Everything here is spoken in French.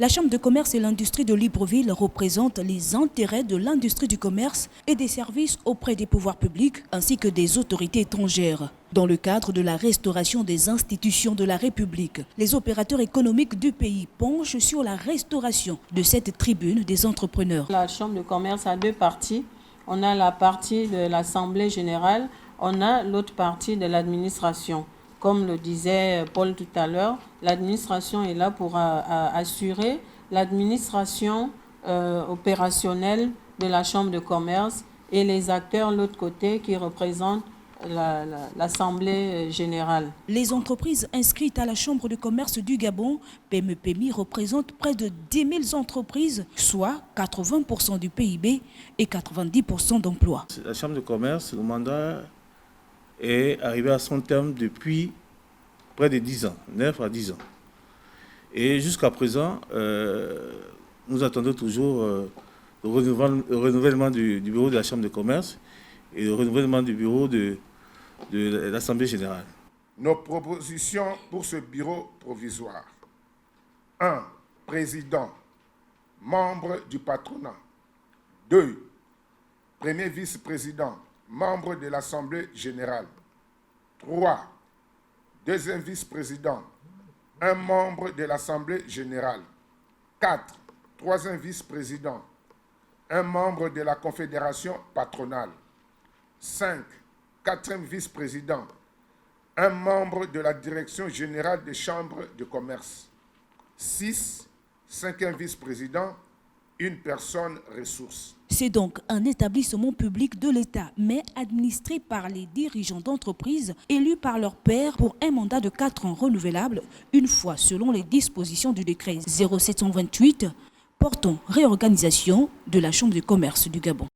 La Chambre de commerce et l'industrie de Libreville représente les intérêts de l'industrie du commerce et des services auprès des pouvoirs publics ainsi que des autorités étrangères. Dans le cadre de la restauration des institutions de la République, les opérateurs économiques du pays penchent sur la restauration de cette tribune des entrepreneurs. La Chambre de commerce a deux parties. On a la partie de l'Assemblée générale, on a l'autre partie de l'administration. Comme le disait Paul tout à l'heure, l'administration est là pour assurer l'administration opérationnelle de la Chambre de commerce et les acteurs de l'autre côté qui représentent l'Assemblée générale. Les entreprises inscrites à la Chambre de commerce du Gabon, PME-PMI, représentent près de 10 000 entreprises, soit 80% du PIB et 90% d'emplois. La Chambre de commerce, le mandat est arrivé à son terme depuis près de 10 ans, 9 à 10 ans. Et jusqu'à présent, nous attendons toujours le renouvellement du bureau de la Chambre de commerce et le renouvellement du bureau de l'Assemblée générale. Nos propositions pour ce bureau provisoire. 1. Président, membre du patronat. 2. Premier vice-président, membre de l'Assemblée générale. 3. Deuxième vice-président, un membre de l'Assemblée générale. 4. Troisième vice-président, un membre de la Confédération patronale. 5. Quatrième vice-président, un membre de la Direction générale des chambres de commerce. 6. Cinquième vice-président, une personne ressource. C'est donc un établissement public de l'État, mais administré par les dirigeants d'entreprises élus par leur pairs pour un mandat de 4 ans renouvelable, une fois selon les dispositions du décret 0728 portant réorganisation de la Chambre de commerce du Gabon.